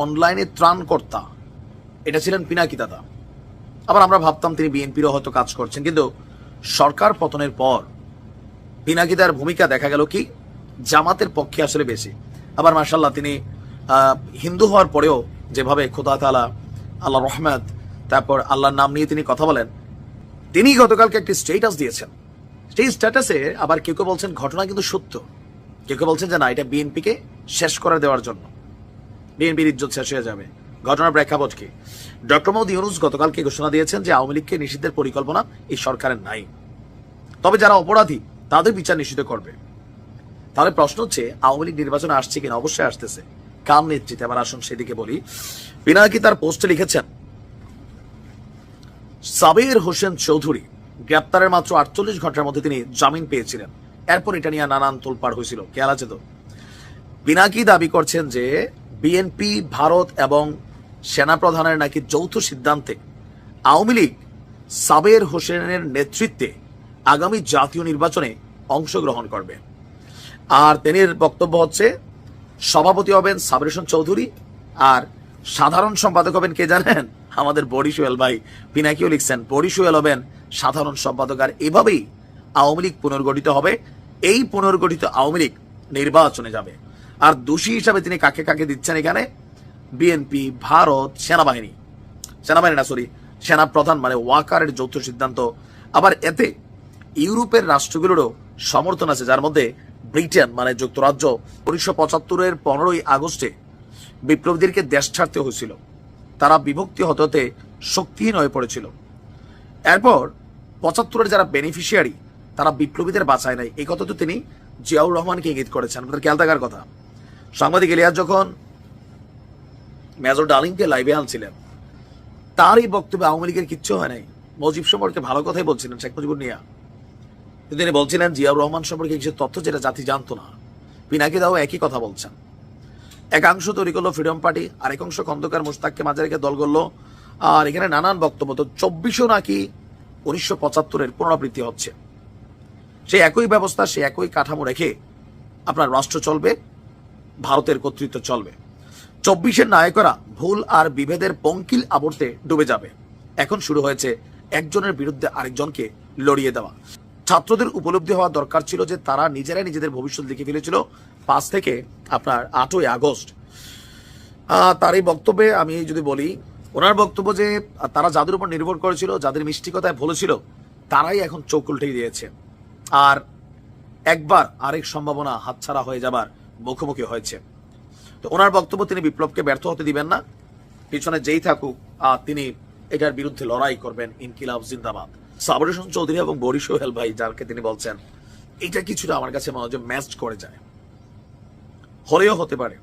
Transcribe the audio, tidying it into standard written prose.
অনলাইনে ত্রাণকর্তা এটা ছিলেন পিনাকি দাদা। আবার আমরা ভাবতাম তিনি বিএনপিরও হয়তো কাজ করছেন, কিন্তু সরকার পতনের পর পিনাকি দার ভূমিকা দেখা গেল কি জামাতের পক্ষে আসলে বেশি। আবার মাশাআল্লাহ তিনি হিন্দু হওয়ার পরেও যেভাবে খোদা তাআলা, আল্লাহ রহমত, তারপর আল্লাহর নাম নিয়ে তিনি কথা বলেন, তিনি গতকালকে একটি স্ট্যাটাস দিয়েছেন। সেই স্ট্যাটাসে আবার কেউ কেউ বলছেন ঘটনা কিন্তু সত্য, কেউ কেউ বলছেন যে না, এটা বিএনপিকে শেষ করে দেওয়ার জন্য, বিএনপির ইজ্জত শেষ হয়ে যাবে। ঘটনার প্রেক্ষাপট কি? ডক্টর মোহাম্মদ ইউনূস গতকালকে ঘোষণা দিয়েছেন যে আওয়ামী লীগকে নিষিদ্ধের পরিকল্পনা এই সরকারের নাই, তবে যারা অপরাধী তাদের বিচার নিশ্চিত করবে। তাহলে প্রশ্ন হচ্ছে আওয়ামী লীগ নির্বাচনে আসছে কিনা? অবশ্যই আসতেছে। কার নেতৃত্বে? আবার আসুন সেদিকে বলি। পিনাকি তার পোস্টে লিখেছেন, সাবের হোসেন চৌধুরী গ্রেপ্তারের মাত্র 48 ঘন্টার মধ্যে তিনি জামিন পেয়েছিলেন। এরপর এটা নিয়ে নানান তোলপাড় হয়েছিল, খেয়াল আছে তো? পিনাকি দাবি করছেন যে বিএনপি, ভারত এবং সেনাপ্রধানের নাকি যৌথ সিদ্ধান্তে আওয়ামী লীগ সাবের হোসেনের নেতৃত্বে আগামী জাতীয় নির্বাচনে অংশগ্রহণ করবে। আর তেনের বক্তব্য হচ্ছে সভাপতি হবেন সাবের হোসেন চৌধুরী, আর সাধারণ সম্পাদক হবেন কে জানেন? আমাদের বড়ি সোহেল ভাই। পিনাকিও লিখছেন বড়ি সোহেল হবেন সাধারণ সম্পাদক। আর এভাবেই আওয়ামী লীগ পুনর্গঠিত হবে। এই পুনর্গঠিত আওয়ামী লীগ নির্বাচনে যাবে। আর দোষী হিসাবে তিনি কাকে কাকে দিচ্ছেন এখানে? বিএনপি, ভারত, সেনাবাহিনী না সরি সেনা প্রধান মানে ওয়াকারের যৌথ সিদ্ধান্ত। আবার এতে ইউরোপের রাষ্ট্রগুলোরও সমর্থন আছে, যার মধ্যে ব্রিটেন মানে যুক্তরাজ্য 1975-এর 15ই আগস্টে বিপ্লবীদেরকে দেশ ছাড়তে হয়েছিল। তারা বিভক্তি হতে হতে শক্তিহীন হয়ে পড়েছিল। এরপর 75-এর যারা বেনিফিশিয়ারি তারা বিপ্লবীদের বাঁচায় নাই। এই কথা তো তিনি জিয়াউর রহমানকে ইঙ্গিত করেছেন। আমাদের খেয়াল থাকার কথা, সাংবাদিক ইলিয়াস যখন মেজর ডালিমকে লাইভে আনছিলেন, তার এই বক্তব্যে আওয়ামী লীগের কিচ্ছু হয় নাই। মুজিব সম্পর্কে ভালো কথাই বলছিলেন, শেখ মুজিবুর মিয়া, কিন্তু তিনি বলছিলেন জিয়াউর রহমান সম্পর্কে কিছু তথ্য যেটা জাতি জানতো না। পিনাকি দাও একই কথা বলছেন। একাংশ তৈরি করলো ফ্রিডম পার্টি, আর একাংশ খন্দকার মুশতাককে মাঝে রেখে দল করলো। আর এখানে নানান বক্তব্য। তো 2400 নাকি 1975-এর পুনরাবৃত্তি হচ্ছে। সেই একই ব্যবস্থা, সেই একই কাঠামো রেখে আপনার রাষ্ট্র চলবে, ভারতের কর্তৃত্ব চলবে। 24-এর নায়করা ভুল আর বিভেদের পঙ্কিল আবর্তে ডুবে যাবে। এখন শুরু হয়েছে একজনের বিরুদ্ধে আরেকজনকে লড়িয়ে দেওয়া। ছাত্রদের উপলব্ধি হওয়া দরকার ছিল যে তারা নিজেরাই নিজেদের ভবিষ্যৎ লিখে ফেলেছিল 5 থেকে আপনার 8ই আগস্ট। তার এই বক্তব্যে আমি যদি বলি, ওনার বক্তব্য যে তারা যাদের উপর নির্ভর করেছিল, যাদের মিষ্টিকতায় ভুলেছিল, তারাই এখন চোখ উল্টে দিয়েছে। আর একবার আরেক সম্ভাবনা হাতছাড়া হয়ে যাবার মুখোমুখি হয়েছে। তো ওনার বক্তব্য, তিনি বিপ্লবকে ব্যর্থ হতে দিবেন না, পিছনে যেই থাকুক তিনি এটার বিরুদ্ধে লড়াই করবেন। ইনকিলাব জিন্দাবাদ। সাবের হোসেন চৌধুরী এবং বড়ি সোহেল ভাই যাকে তিনি বলছেন, এটা কিছুটা আমার কাছে মনে হয় ম্যাচ করে যায়, হলেও হতে পারে।